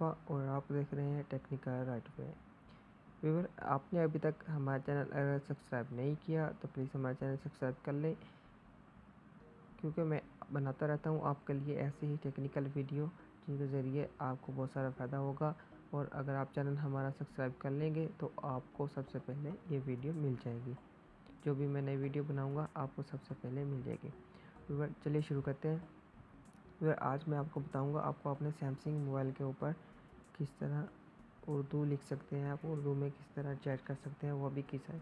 मुस्तफ़ा और आप देख रहे हैं टेक्निकल राइट वे। व्यूअर, आपने अभी तक हमारा चैनल अगर सब्सक्राइब नहीं किया तो प्लीज़ हमारा चैनल सब्सक्राइब कर लें, क्योंकि मैं बनाता रहता हूँ आपके लिए ऐसे ही टेक्निकल वीडियो जिनके ज़रिए आपको बहुत सारा फ़ायदा होगा। और अगर आप चैनल हमारा सब्सक्राइब कर लेंगे तो आपको सबसे पहले ये वीडियो मिल जाएगी। जो भी मैं नई वीडियो बनाऊँगा आपको सबसे पहले मिल जाएगी। व्यूअर, चलिए शुरू करते हैं। व्यूअर, आज मैं आपको बताऊँगा आपको अपने सैमसंग मोबाइल के ऊपर किस तरह उर्दू लिख सकते हैं, आप उर्दू में किस तरह चैट कर सकते हैं, वो भी किसी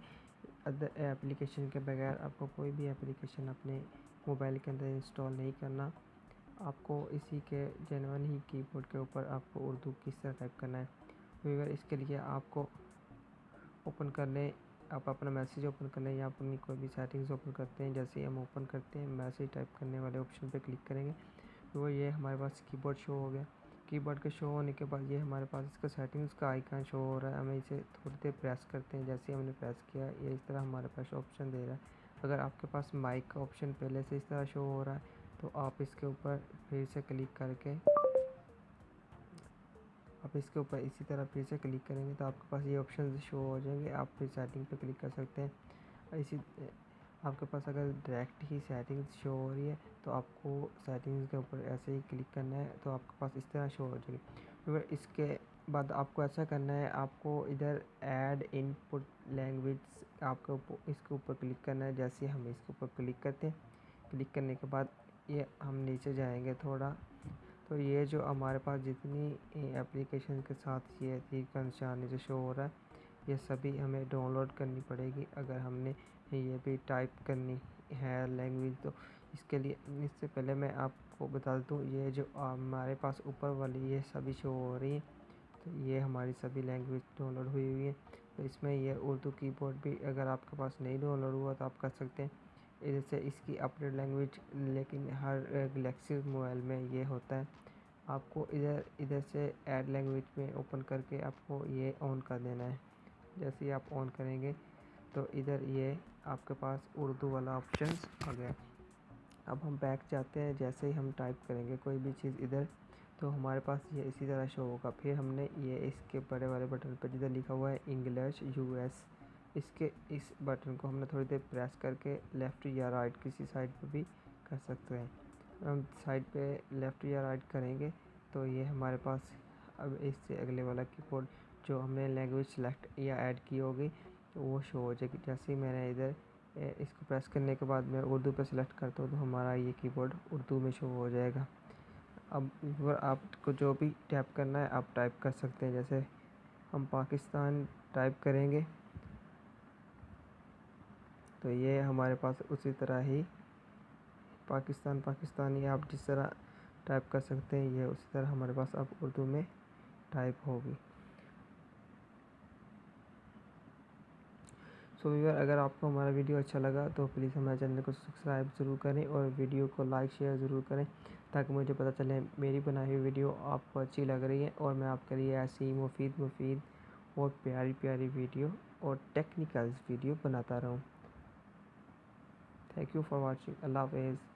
अदर एप्लीकेशन के बगैर। आपको कोई भी एप्लीकेशन अपने मोबाइल के अंदर इंस्टॉल नहीं करना। आपको इसी के जेन्युइन ही कीबोर्ड के ऊपर आपको उर्दू किस तरह टाइप करना है। व्यूअर, इसके लिए आपको ओपन कर लें, आप अपना मैसेज ओपन कर लें या अपनी कोई भी सेटिंग्स ओपन करते हैं। जैसे ही हम ओपन करते हैं मैसेज टाइप करने वाले ऑप्शन पे क्लिक करेंगे तो ये हमारे पास कीबोर्ड शो हो गया। कीबोर्ड के शो होने के बाद ये हमारे पास इसका सेटिंग्स का आइकन शो हो रहा है। हमें इसे थोड़ी देर प्रेस करते हैं। जैसे हमने प्रेस किया ये इस तरह हमारे पास ऑप्शन दे रहा है। अगर आपके पास माइक का ऑप्शन पहले से इस तरह शो हो रहा है तो आप इसके ऊपर फिर से क्लिक करके आप इसके ऊपर इसी तरह फिर से क्लिक करेंगे तो आपके पास ये ऑप्शन शो हो जाएंगे। आप फिर सेटिंग पे क्लिक कर सकते हैं। इसी आपके पास अगर डायरेक्ट ही सेटिंग्स शो हो रही है तो आपको सेटिंग्स के ऊपर ऐसे ही क्लिक करना है तो आपके पास इस तरह शो हो जाएगी। फिर इसके बाद आपको ऐसा करना है, आपको इधर ऐड इनपुट लैंग्वेज आपके ऊपर इसके ऊपर क्लिक करना है। जैसे हम इसके ऊपर क्लिक करते हैं, क्लिक करने के बाद ये हम नीचे जाएंगे थोड़ा तो ये जो हमारे पास जितनी एप्लीकेशन के साथ ये तीर का निशान जो शो हो रहा है ये सभी हमें डाउनलोड करनी पड़ेगी अगर हमने ये भी टाइप करनी है लैंग्वेज। तो इसके लिए इससे पहले मैं आपको बता दूं ये जो हमारे पास ऊपर वाली ये सभी शो हो रही है तो ये हमारी सभी लैंग्वेज डाउनलोड हुई हुई है। तो इसमें ये उर्दू कीबोर्ड भी अगर आपके पास नहीं डाउनलोड हुआ तो आप कर सकते हैं। इधर से इसकी अपडेट लैंग्वेज लेकिन हर गैलेक्सी मोबाइल में ये होता है। आपको इधर इधर से ऐड लैंग्वेज में ओपन करके आपको ये ऑन कर देना है। जैसे ही आप ऑन करेंगे तो इधर ये आपके पास उर्दू वाला ऑप्शन आ गया। अब हम बैक जाते हैं। जैसे ही हम टाइप करेंगे कोई भी चीज़ इधर तो हमारे पास ये इसी तरह शो होगा। फिर हमने ये इसके बड़े वाले बटन पर जिधर लिखा हुआ है इंग्लिश यूएस इसके इस बटन को हमने थोड़ी देर प्रेस करके लेफ़्ट या राइट किसी साइड पर भी कर सकते हैं। हम साइड पे लेफ़्ट या राइट करेंगे तो ये हमारे पास अब इससे अगले वाला कीबोर्ड जो हमने लैंग्वेज सेलेक्ट या ऐड की होगी तो वो शो हो जाएगी। जैसे ही मैंने इधर इसको प्रेस करने के बाद मैं उर्दू पे सेलेक्ट करता हूँ तो हमारा ये कीबोर्ड उर्दू में शो हो जाएगा। अब आपको जो भी टाइप करना है आप टाइप कर सकते हैं। जैसे हम पाकिस्तान टाइप करेंगे तो ये हमारे पास उसी तरह ही पाकिस्तानी आप जिस तरह टाइप कर सकते हैं ये उसी तरह हमारे पास अब उर्दू में टाइप होगी। सो व्यूअर, अगर आपको हमारा वीडियो अच्छा लगा तो प्लीज़ हमारे चैनल को सब्सक्राइब ज़रूर करें और वीडियो को लाइक शेयर ज़रूर करें ताकि मुझे पता चले मेरी बनाई हुई वीडियो आपको अच्छी लग रही है और मैं आपके लिए ऐसी ही मुफीद और प्यारी वीडियो और टेक्निकल वीडियो बनाता रहूँ। Thank you for watching. अल्लाह हाफ़िज़।